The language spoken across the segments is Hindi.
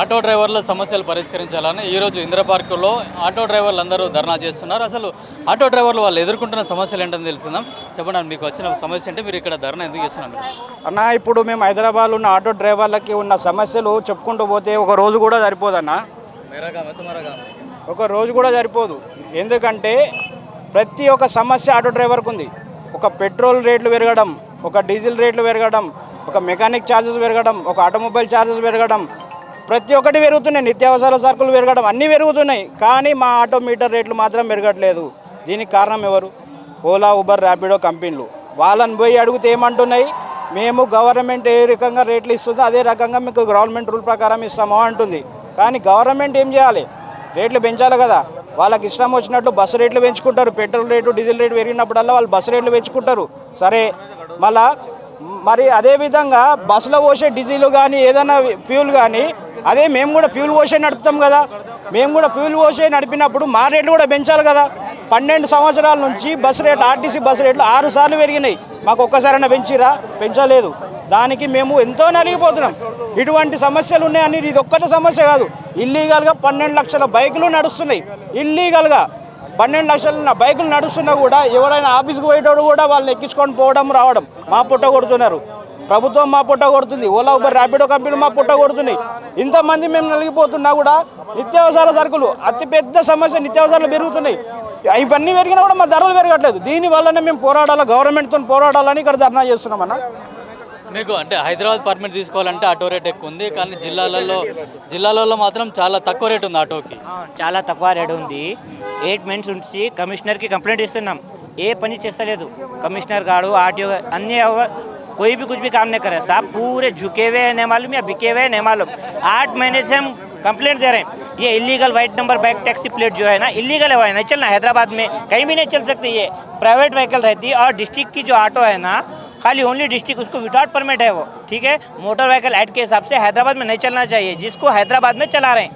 ఆటో డ్రైవర్ల సమస్యలు పరిష్కరించాలని ఈరోజు ఇంద్ర పార్కులో ఆటో డ్రైవర్లు అందరూ ధర్నా చేస్తున్నారు. అసలు ఆటో డ్రైవర్లు వాళ్ళు ఎదుర్కొంటున్న సమస్యలు ఏంటని తెలుసుకుందాం. చెప్పండి, మీకు వచ్చిన సమస్య అంటే మీరు ఇక్కడ ధర్నా ఎందుకు చేస్తున్నారు? అన్న, ఇప్పుడు మేము హైదరాబాద్లో ఉన్న ఆటో డ్రైవర్లకి ఉన్న సమస్యలు చెప్పుకుంటూ పోతే ఒక రోజు కూడా సరిపోదన్న. ఒక రోజు కూడా సరిపోదు. ఎందుకంటే ప్రతి ఒక్క సమస్య ఆటో డ్రైవర్కి ఉంది. ఒక పెట్రోల్ రేట్లు పెరగడం, ఒక డీజిల్ రేట్లు పెరగడం, ఒక మెకానిక్ ఛార్జెస్ పెరగడం, ఒక ఆటోమొబైల్ ఛార్జెస్ పెరగడం, ప్రతి ఒక్కటి పెరుగుతున్నాయి. నిత్యావసర సరుకులు పెరగడం అన్నీ పెరుగుతున్నాయి. కానీ మా ఆటో మీటర్ రేట్లు మాత్రం పెరగట్లేదు. దీనికి కారణం ఎవరు? ఓలా, ఉబర్, ర్యాపిడో కంపెనీలు. వాళ్ళని పోయి అడిగితే ఏమంటున్నాయి? మేము గవర్నమెంట్ ఏ రకంగా రేట్లు ఇస్తుందో అదే రకంగా మీకు గవర్నమెంట్ రూల్ ప్రకారం ఇస్తామో అంటుంది. కానీ గవర్నమెంట్ ఏం చేయాలి? రేట్లు పెంచాలి కదా. వాళ్ళకి ఇష్టం వచ్చినట్లు బస్సు రేట్లు పెంచుకుంటారు. పెట్రోల్ రేటు, డీజిల్ రేటు పెరిగినప్పుడల్లా వాళ్ళు బస్సు రేట్లు పెంచుకుంటారు. సరే, మళ్ళా మరి అదేవిధంగా బస్సులో పోసే డీజిల్ కానీ ఏదైనా ఫ్యూల్ కానీ అదే మేము కూడా ఫ్యూల్ పోసే నడుపుతాం కదా. మేము కూడా ఫ్యూల్ పోసే నడిపినప్పుడు మా రేట్లు కూడా పెంచాలి కదా. 12 సంవత్సరాల నుంచి బస్సు రేట్లు, ఆర్టీసీ బస్సు రేట్లు 6 సార్లు పెరిగినాయి. మాకు ఒక్కసారైనా పెంచిరా? పెంచలేదు. దానికి మేము ఎంతో నలిగిపోతున్నాం. ఇటువంటి సమస్యలు ఉన్నాయని ఇది ఒక్కటే సమస్య కాదు. ఇల్లీగల్గా 12 లక్షల బైకులు నడుస్తున్నాయి. ఇల్లీగల్గా 12 లక్షల బైకులు నడుస్తున్నా కూడా ఎవరైనా ఆఫీస్కి పోయేటోడు కూడా వాళ్ళని ఎక్కించుకొని పోవడం రావడం మా పుట్ట కొడుతున్నారు. ప్రభుత్వం మా పుట్ట కొడుతుంది. ఓలా, ఉబర్, ర్యాపిడో కంపెనీలు మా పుట్ట కొడుతున్నాయి. ఇంతమంది మేము నలిగిపోతున్నా కూడా నిత్యావసర సరుకులు అతిపెద్ద సమస్య. నిత్యావసరాలు పెరుగుతున్నాయి. ఇవన్నీ పెరిగినా కూడా మా ధరలు పెరగట్లేదు. దీనివల్లనే మేము పోరాడాలి, గవర్నమెంట్తో పోరాడాలని ఇక్కడ ధర్నా చేస్తున్నామన్నా. మీకు అంటే హైదరాబాద్ పర్మిట్ తీసుకోవాలంటే ఆటో రేట్ ఎక్కువ ఉంది, కానీ జిల్లాలలో మాత్రం చాలా తక్కువ రేట్ ఉంది ఆటోకి. చాలా తక్కువ రేట్ ఉంది. 8 మంత్స్ నుంచి కమిషనర్కి కంప్లైంట్ ఇస్తున్నాం. ఏ పని చేస్తలేదు కమిషనర్ గారు, आरटीओ अन्य कोई भी कुछ भी काम नहीं कर रहे साहब. पूरे झुके हुए नहीं मालूम या बिके हुए नहीं मालूम. 8 महीने से हम कंप्लेंट दे रहे हैं. ये illegal white number Beck taxi plate जो है ना, इलीगल है, नहीं चलना. हैदराबाद में कहीं भी नहीं चल सकती. ये प्राइवेट व्हीकल रहती है और डिस्ट्रिक्ट की जो ऑटो है ना, खाली ओनली डिस्ट्रिक्ट उसको विदाउट परमिट है वो, ठीक है. मोटर व्हीकल एक्ट के हिसाब से हैदराबाद में नहीं चलना चाहिए. जिसको हैदराबाद में चला रहे हैं,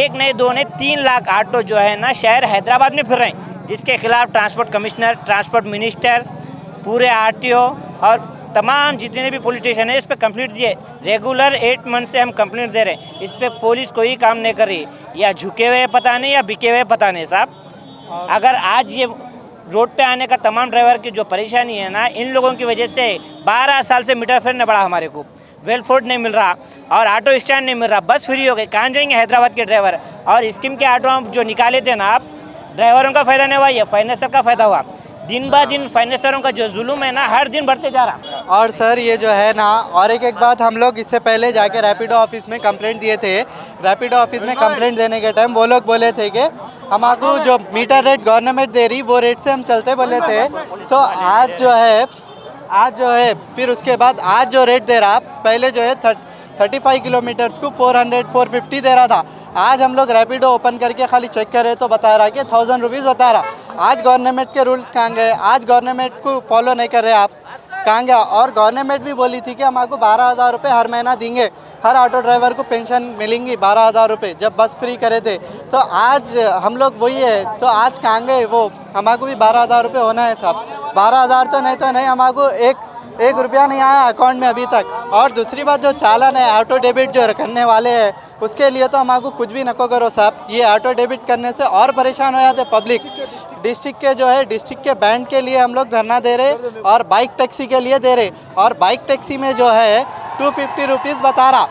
1 नहीं 2 नहीं 3 लाख ऑटो जो है ना शहर हैदराबाद में फिर रहे हैं. जिसके खिलाफ ट्रांसपोर्ट कमिश्नर, ट्रांसपोर्ट मिनिस्टर, पूरे आरटीओ और तमाम जितने भी पॉलिटिशियन है इस पर कंप्लेंट दिए. रेगुलर 8 मंथ से हम कंप्लेंट दे रहे हैं. इस पर पुलिस कोई काम नहीं कर रही. या झुके हुए पता नहीं या बिके हुए पता नहीं साहब. अगर आज ये रोड पे आने का तमाम ड्राइवर की जो परेशानी है ना, इन लोगों की वजह से 12 साल से मीटर फेयर नहीं बढ़ा हमारे को. वेलफोर्ड नहीं मिल रहा और ऑटो स्टैंड नहीं मिल रहा. बस फ्री हो गई. कहाँ जाएंगे हैदराबाद के ड्राइवर? और स्कीम के ऑटो हम जो निकाले थे ना, आप ड्राइवरों का फ़ायदा नहीं हुआ, ये फाइनेंसर का फ़ायदा हुआ. दिन ब दिन फाइनेंसरों का जो जुल्म है ना, हर दिन बढ़ते जा रहा. और सर ये जो है ना, और एक बात, हम लोग इससे पहले जाके रैपिडो ऑफिस में कंप्लेंट दिए थे. रैपिडो ऑफिस में कंप्लेंट देने के टाइम वो लोग बोले थे कि हमको जो मीटर रेट गवर्नमेंट दे रही वो रेट से हम चलते बोले थे. तो आज जो है फिर उसके बाद आज जो रेट दे रहा, पहले जो है 35 किलोमीटर्स को 400-450 दे रहा था. आज हम लोग रैपिडो ओपन करके खाली चेक करें तो बता रहा कि 1000 रुपीज़ बता रहा. आज गवर्नमेंट के रूल्स कहाँ गए? आज गवर्नमेंट को फॉलो नहीं कर रहे आप, कहाँ गया? और गवर्नमेंट भी बोली थी कि हम आपको 12,000 रुपये हर महीना देंगे. हर ऑटो ड्राइवर को पेंशन मिलेंगी 12,000 रुपये जब बस फ्री करे थे. तो आज हम लोग वही है. तो आज कहाँ गए वो? हमको भी 12,000 रुपये होना है साहब. 12,000 तो नहीं हमको एक रुपया नहीं आया अकाउंट में अभी तक. और दूसरी बात, जो चालान है ऑटो डेबिट जो करने वाले हैं, उसके लिए तो हमको कुछ भी नको करो साहब. ये ऑटो डेबिट करने से और परेशान हो जाते पब्लिक. डिस्ट्रिक्ट के जो है, डिस्ट्रिक्ट के बैंड के लिए हम लोग धरना दे रहे और बाइक टैक्सी के लिए दे रहे. और बाइक टैक्सी में जो है 250 रुपीज़ बता रहा,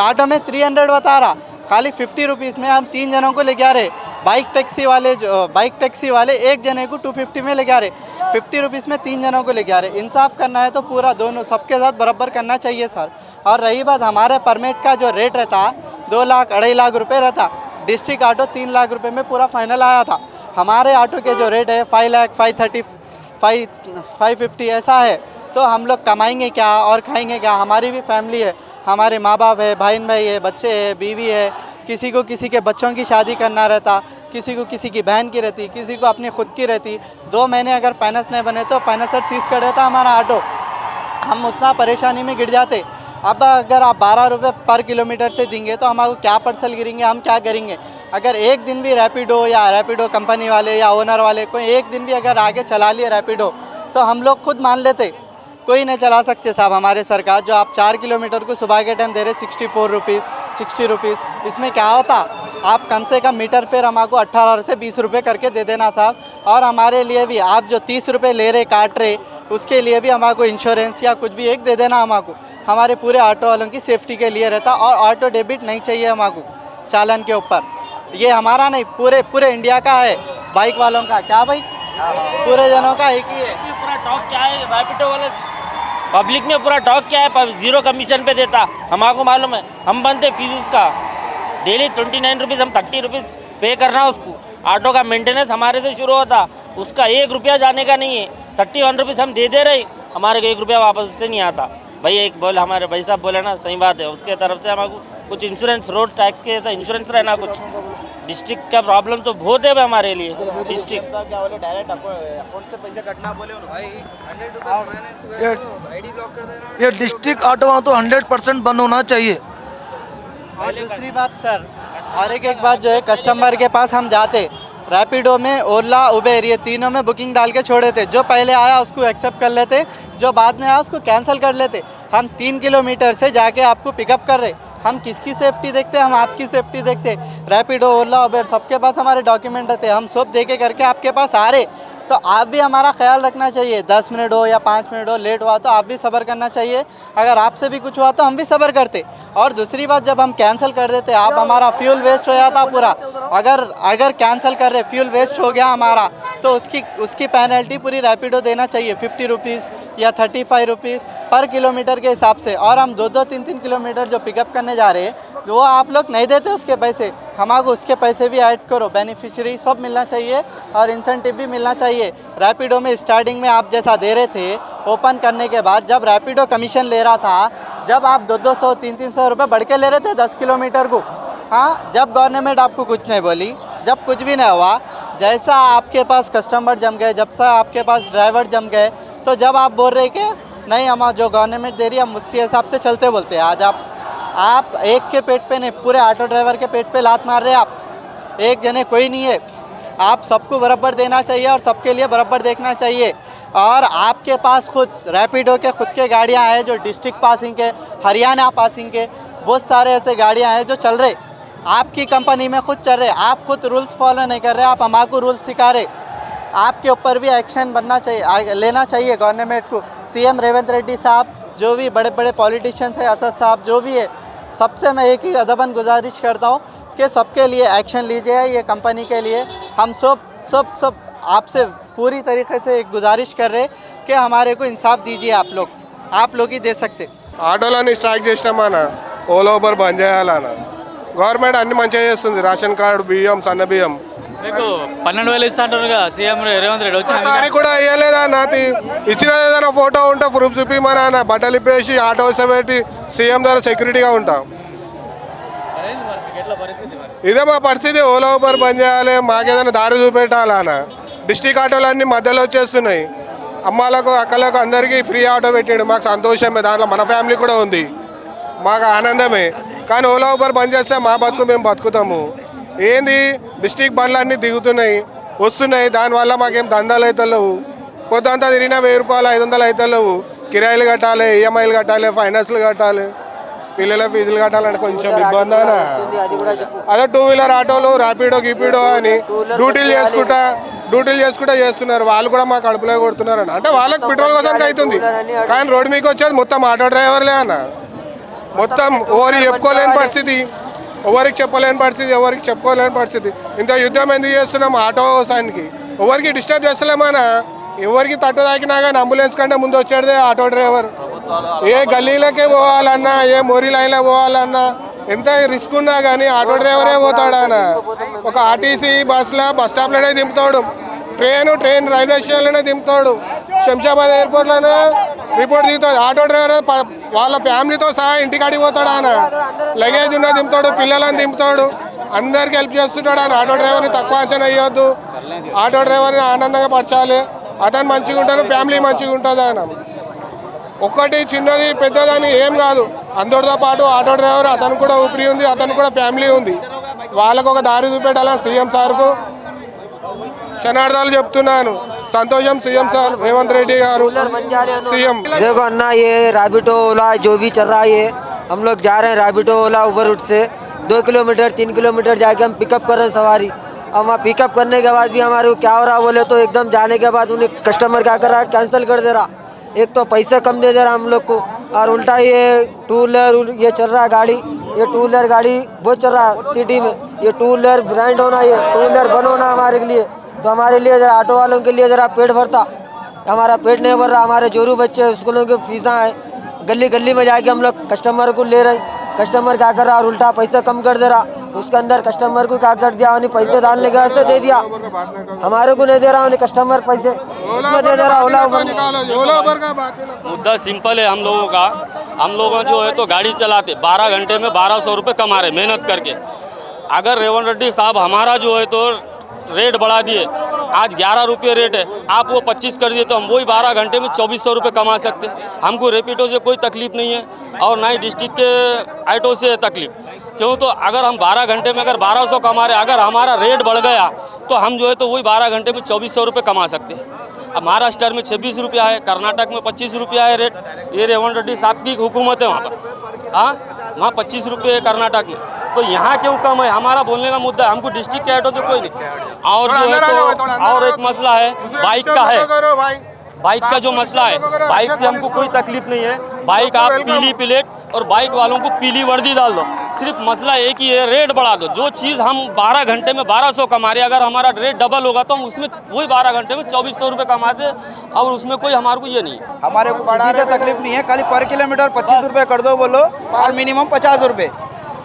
ऑटो में 300 बता रहा. खाली 50 रुपीज़ में हम 3 जनों को ले जा रहे. बाइक टैक्सी वाले एक जने को 250 में ले जा रहे. 50 रुपीज़ में 3 जनों को ले जा रहे. इंसाफ करना है तो पूरा दोनों सबके साथ बराबर करना चाहिए सर. और रही बात हमारे परमिट का जो रेट रहता 2 लाख 2.5 लाख रुपये रहता. डिस्ट्रिक्ट ऑटो 3 लाख रुपये में पूरा फाइनल आया था. हमारे ऑटो के जो रेट है 5 लाख 530 550 ऐसा है. तो हम लोग कमाएंगे क्या और खाएंगे क्या? हमारी भी फैमिली है, हमारे माँ बाप है, भाई है, बच्चे है, बीवी है. किसी को किसी के बच्चों की शादी करना रहता, किसी को किसी की बहन की रहती, किसी को अपनी खुद की रहती. 2 महीने अगर फाइनेंस नहीं बने तो फाइनेंसर सीज कर देता हमारा ऑटो. हम उतना परेशानी में गिर जाते. अब अगर आप 12 रुपये पर किलोमीटर से देंगे तो हमारे क्या पर्सल गिरेंगे, हम क्या करेंगे? अगर एक दिन भी रैपिडो कंपनी वाले या ओनर वाले कोई एक दिन भी अगर आगे चला लिए रैपिडो, तो हम लोग खुद मान लेते. कोई नहीं चला सकते साहब हमारे सरकार. जो आप 4 किलोमीटर को सुबह के टाइम दे रहे 64 रुपीज़, 60 रुपीज़। इसमें क्या होता, आप कम से कम मीटर फेयर हमको 18 से 20 रुपये करके दे देना साहब। और हमारे लिए भी आप जो 30 रुपये ले रहे काट रहे, उसके लिए भी हमको इंश्योरेंस या कुछ भी एक दे देना हमको। हमारे पूरे ऑटो वालों की सेफ्टी के लिए रहता। और ऑटो डेबिट नहीं चाहिए हमको चालान के ऊपर। ये हमारा नहीं, पूरे पूरे इंडिया का है, बाइक वालों का। क्या भाई, पूरे जनों का एक ही है। पूरा टॉक क्या है रैपिडो वाले, पब्लिक में पूरा टॉक क्या है, जीरो कमीशन पे देता, हमको मालूम है। हम बनते फीस उसका डेली 29 रुपीज़, हम 30 रुपीज़ पे करना उसको। ऑटो का मेंटेनेंस हमारे से शुरू होता, उसका 1 रुपया जाने का नहीं है। 31 रुपीज़ हम दे रहे, हमारे को 1 रुपया वापस उससे नहीं आता। भाई एक बोले, हमारे भाई साहब बोले ना, सही बात है। उसके तरफ से हमको कुछ इंश्योरेंस, रोड टैक्स के ऐसा इंश्योरेंस रहना कुछ। डिस्ट्रिक्ट का प्रॉब्लम तो बहुत है हमारे लिए। डिस्ट्रिक्ट डायरेक्ट अकाउंट से पैसे कटना बोले ये डिस्ट्रिक्ट ऑटो तो 100% बंद होना चाहिए। और दूसरी बात सर, और एक बात जो है, कस्टमर के पास हम जाते, रैपिडो में, ओला, उबेर, ये तीनों में बुकिंग डाल के छोड़े थे। जो पहले आया उसको एक्सेप्ट कर लेते, जो बाद में आया उसको कैंसिल कर लेते। हम 3 किलोमीटर से जाके आपको पिकअप कर रहे। हम किसकी सेफ्टी देखते, हम आपकी सेफ्टी देखते। रैपिडो, ओला, उबेर सबके पास हमारे डॉक्यूमेंट रहते, हम सब देके करके आपके पास आ रहे। तो आप भी हमारा ख्याल रखना चाहिए। 10 मिनट हो या 5 मिनट हो लेट हुआ तो आप भी सब्र करना चाहिए। अगर आपसे भी कुछ हुआ तो हम भी सब्र करते। और दूसरी बात, जब हम कैंसिल कर देते, आप हमारा फ्यूल वेस्ट हो जाता पूरा। अगर कैंसिल कर रहे, फ्यूल वेस्ट हो गया हमारा, तो उसकी पेनल्टी पूरी रैपिडो देना चाहिए, 50 रुपीज़ या 35 रुपीज़ पर किलोमीटर के हिसाब से। और हम 2-2, 3-3 किलोमीटर जो पिकअप करने जा रहे हैं, वो आप लोग नहीं देते उसके पैसे, हमको उसके पैसे भी ऐड करो। बेनिफिशियरी सब मिलना चाहिए और इंसेंटिव भी मिलना चाहिए। रैपिडो में स्टार्टिंग में आप जैसा दे रहे थे, ओपन करने के बाद जब रैपिडो कमीशन ले रहा था, जब आप 200-200, 300-300 रुपये बढ़ के ले रहे थे 10 किलोमीटर को। हाँ, जब गवर्नमेंट आपको कुछ नहीं बोली, जब कुछ भी नहीं हुआ, जैसा आपके पास कस्टमर जम गए, जब से आपके पास ड्राइवर जम गए, तो जब आप बोल रहे कि नहीं, हम जो गवर्नमेंट दे रही है हम उसी हिसाब से चलते बोलते हैं। आज आप एक के पेट पे नहीं, पूरे ऑटो ड्राइवर के पेट पे लात मार रहे हैं आप। एक जने कोई नहीं है। आप सबको बराबर देना चाहिए और सबके लिए बराबर देखना चाहिए। और आपके पास खुद रैपिडो के खुद के गाड़ियां हैं जो डिस्ट्रिक्ट पासिंग के, हरियाणा पासिंग के, बहुत सारे ऐसे गाड़ियां हैं जो चल रहे, आपकी कंपनी में खुद चल रहे। आप खुद रूल्स फॉलो नहीं कर रहे, आप हमको रूल्स सिखा रहे। आपके ऊपर भी एक्शन बनना चाहिए, लेना चाहिए गवर्नमेंट को। सीएम रेवंत रेड्डी साहब, जो भी बड़े बड़े पॉलिटिशियंस हैं, असद साहब, जो भी है, सबसे मैं एक ही अदबन गुजारिश करता हूँ कि सबके लिए एक्शन लीजिए। ये कंपनी के लिए हम सब आपसे पूरी तरीके से एक गुजारिश कर रहे कि हमारे को इंसाफ दीजिए। आप लोग ही दे सकते। ఆటోలని స్ట్రైక్ చేసినామన్నా, ఓలా ఊబర్ బంద్ చేయాలన్నా. గవర్నమెంట్ అన్ని మంచిగా చేస్తుంది, రేషన్ కార్డు, బియ్యం, సన్న బియ్యం. మీకు 12,000 ఇస్తా అంటారుగా సీఎం రేవంత్ రెడ్డి వచ్చిన ఒకసారి కూడా ఇవ్వలేదా నాది? ఇచ్చినది ఏదైనా ఫోటో ఉంటే ప్రూఫ్ చూపిమని అన్న, బట్టలు ఇప్పేసి ఆటో పెట్టి సీఎం ద్వారా సెక్యూరిటీగా ఉంటాం. ఇదే మా పరిస్థితి. ఓలా ఊబర్ బంద్ చేయాలి, మాకేదైనా దారి చూపెట్టాలన్న. డిస్ట్రిక్ట్ ఆటోలన్నీ మధ్యలో వచ్చేస్తున్నాయి. అమ్మాలకు, అక్కలకు అందరికీ ఫ్రీ ఆటో పెట్టాడు. మాకు సంతోషమే, దాంట్లో మన ఫ్యామిలీ కూడా ఉంది, మాకు ఆనందమే. కానీ ఓలా ఊబర్ బంద్ చేస్తే మా బతుకు మేము బతుకుతాము. ఏంది, డిస్ట్రిక్ట్ బండ్లు అన్నీ దిగుతున్నాయి, వస్తున్నాయి, దానివల్ల మాకేం దందాలు అవుతలేవు. పొద్దంతా తిరిగినా 1000 రూపాయలు, 500 అవుతలేవు. కిరాయిలు కట్టాలి, ఈఎంఐలు కట్టాలి, ఫైనాన్స్లు కట్టాలి, పిల్లల ఫీజులు కట్టాలంటే కొంచెం ఇబ్బంది అన్న. అదే 2 వీలర్ ఆటోలు, ర్యాపిడో, గిపిడో అని డ్యూటీలు చేసుకుంటా చేస్తున్నారు. వాళ్ళు కూడా మా కడుపులో కొడుతున్నారు అన్న. అంటే వాళ్ళకి పెట్రోల్ కోసానికి అవుతుంది, కానీ రోడ్డు మీకు వచ్చేది మొత్తం ఆటో డ్రైవర్లే అన్న. మొత్తం ఎవరికి చెప్పుకోలేని పరిస్థితి, ఎవరికి చెప్పుకోలేని పరిస్థితి. ఇంత యుద్ధం ఎందుకు చేస్తున్నాం ఆటో కోసానికి? ఎవరికి డిస్టర్బ్ చేస్తలేమన్నా. ఎవరికి తట్టు తాకినా కానీ అంబులెన్స్ కంటే ముందు వచ్చేదే ఆటో డ్రైవర్. ఏ గల్లీలకే పోవాలన్నా, ఏ మోరీ లైన్లో పోవాలన్నా, ఎంత రిస్క్ ఉన్నా కానీ ఆటో డ్రైవరే పోతాడాన. ఒక ఆర్టీసీ బస్ స్టాప్లోనే దింపుతాడు, ట్రైన్ రైల్వే స్టేషన్లోనే దింపుతాడు, శంషాబాద్ ఎయిర్పోర్ట్లోనే రిపోర్ట్ దిగుతాడు. ఆటో డ్రైవర్ వాళ్ళ ఫ్యామిలీతో సహా ఇంటికాడికి పోతాడు ఆయన. లగేజ్ ఉన్న దింపుతాడు, పిల్లలని దింపుతాడు, అందరికి హెల్ప్ చేస్తుంటాడు ఆయన. ఆటో డ్రైవర్ని తక్కువ అంచనా వేయొద్దు, ఆటో డ్రైవర్ని ఆనందంగా పరచాలి. అతను మంచిగా ఉంటాడు, ఫ్యామిలీ మంచిగా ఉంటుంది ఆయన. ఒక్కటి చిన్నది పెద్దదని ఏం కాదు, అందరితో పాటు ఆటో డ్రైవర్ అతను కూడా ఊపిరి ఉంది, అతను కూడా ఫ్యామిలీ ఉంది. వాళ్ళకు ఒక దారి చూపెట్టాలని సీఎం సార్కు క్షణార్థాలు చెప్తున్నాను. संतोषम सीएम सर रेवंत रेड्डी गारू सीएम। देखो अन्ना, ये रैपिडो ओला जो भी चल रहा है, हम लोग जा रहे हैं रैपिडो ओला उबर रूट से 2 किलोमीटर 3 किलोमीटर जाके हम पिकअप कर रहे हैं सवारी। अब वहाँ पिकअप करने के बाद भी हमारे को क्या हो रहा बोले तो एकदम जाने के बाद उन्हें कस्टमर क्या कर रहा है, कैंसिल कर दे रहा। एक तो पैसे कम दे रहा हम लोग को, और उल्टा ये टू व्हीलर ये चल रहा है गाड़ी, ये टू व्हीलर गाड़ी बहुत चल रहा है सिटी में। ये टू व्हीलर ब्रांड होना, ये टू व्हीलर बंद होना हमारे लिए, तो हमारे लिए ज़रा ऑटो वालों के लिए ज़रा पेट भरता। हमारा पेट नहीं भर रहा, हमारे जोरू बच्चे स्कूलों की फीसा है, गली गली में जाके हम लोग कस्टमर को ले रहे हैं। कस्टमर क्या कर रहा और उल्टा पैसे कम कर दे रहा, उसके अंदर कस्टमर को क्या कर दिया, उन्हें पैसे डालने के वास्ते दे दिया, हमारे को नहीं दे रहा, उन्हें कस्टमर पैसे उसमें दे दे रहा। ओला उबर मुद्दा सिंपल है हम लोगों का। हम लोग जो है तो गाड़ी चलाते 12 घंटे में 1200 रुपये कमा रहे मेहनत करके। अगर रेवंत रेड्डी साहब हमारा जो है तो रेट बढ़ा दिए, आज 11 रुपये रेट है, आप वो 25 कर दिए तो हम वही 12 घंटे में 2400 रुपये कमा सकते। हमको रैपिडो से कोई तकलीफ नहीं है और ना ही डिस्ट्रिक्ट के ऑटो से तकलीफ। क्यों तो अगर हम 12 घंटे में अगर 1200 कमा रहे, अगर हमारा रेट बढ़ गया तो हम जो है तो वही 12 घंटे में 2400 रुपये कमा सकते हैं। अब महाराष्ट्र में 26 रुपया है, कर्नाटक में 25 रुपया है रेट। ये रेवंत रेड्डी साहब की हुकूमत है वहाँ पर। हाँ, वहाँ 25 रुपये है कर्नाटक में, तो यहाँ क्यों कम है? हमारा बोलने का मुद्दा है, हमको डिस्ट्रिक्ट के ऑटो से कोई नहीं। और जो है तो और एक मसला है बाइक का है, बाइक का जो मसला है, बाइक से हमको कोई तकलीफ नहीं है। बाइक आप पीली प्लेट और बाइक वालों को पीली वर्दी डाल दो, सिर्फ मसला एक ही है, रेट बढ़ा दो। जो चीज़ हम 12 घंटे में 1200 कमा रहे, अगर हमारा रेट डबल होगा तो हम उसमें वही 12 घंटे में 2400 रुपये कमाते, और उसमें कोई हमारे को ये नहीं है। हमारे को बढ़ाने तकलीफ नहीं है, खाली पर किलोमीटर 25 रुपये कर दो बोलो, और मिनिमम 50 रुपये।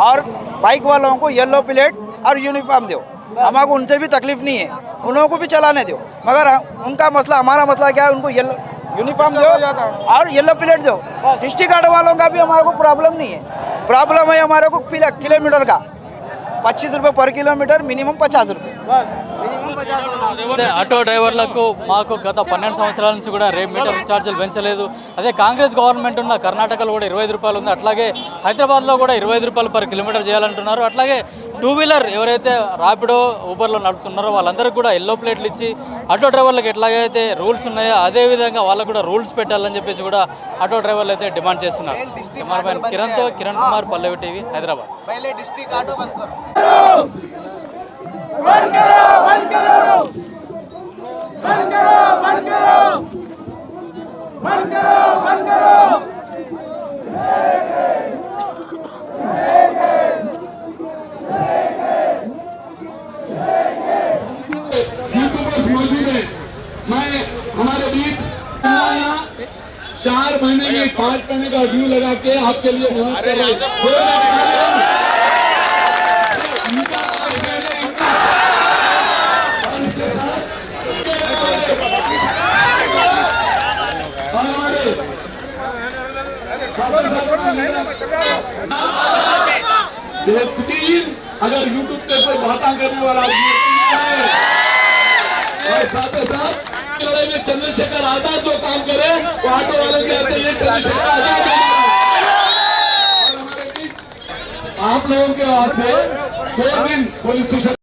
और बाइक वालों को येलो प्लेट और यूनिफॉर्म दो, हमारे को उनसे भी तकलीफ नहीं है, उन लोगों को भी चलाने दो। मगर उनका मसला, हमारा मसला क्या है, उनको येलो यूनिफॉर्म दो और येलो प्लेट दो। डिस्ट्रिक्ट ऑटो वालों का भी हमारे को प्रॉब्लम नहीं है। प्रॉब्लम है हमारे को किलोमीटर का 25 रुपये पर किलोमीटर, मिनिमम 50 रुपये बस। ఆటో డ్రైవర్లకు మాకు గత 12 సంవత్సరాల నుంచి కూడా మీటర్ ఛార్జీలు పెంచలేదు. అదే కాంగ్రెస్ గవర్నమెంట్ ఉన్న కర్ణాటకలో కూడా 25 రూపాయలు ఉంది. అట్లాగే హైదరాబాద్లో కూడా 25 రూపాయలు పర్ కిలోమీటర్ చేయాలంటున్నారు. అట్లాగే టూ వీలర్ ఎవరైతే ర్యాపిడో ఊబర్లో నడుపుతున్నారో వాళ్ళందరికీ కూడా ఎల్లో ప్లేట్లు ఇచ్చి ఆటో డ్రైవర్లకు ఎట్లాగైతే రూల్స్ ఉన్నాయో అదే విధంగా వాళ్ళకు కూడా రూల్స్ పెట్టాలని చెప్పేసి కూడా ఆటో డ్రైవర్లు అయితే డిమాండ్ చేస్తున్నారు. కెమెరామెన్ కిరణ్తో కిరణ్ కుమార్, పల్లవి టీవీ, హైదరాబాద్. बंद करो बंद करो बंद करो बंद करो बंद करो बंद करो। यूट्यूबर्स मौजूद है, मैं हमारे बीच 4 महीने में 5 महीने का व्यू लगा के आपके लिए मेहनत कर रहे हैं। बेहतरीन अगर यूट्यूब पे कोई बातें करने वाला आदमी है, और साथ ही साथ लड़ाई में चंद्रशेखर आजाद जो काम करे वो ऑटो वाले के ऐसे ये चंद्रशेखर आजाद आप लोगों के वास्ते 2 दिन पुलिस स्टेशन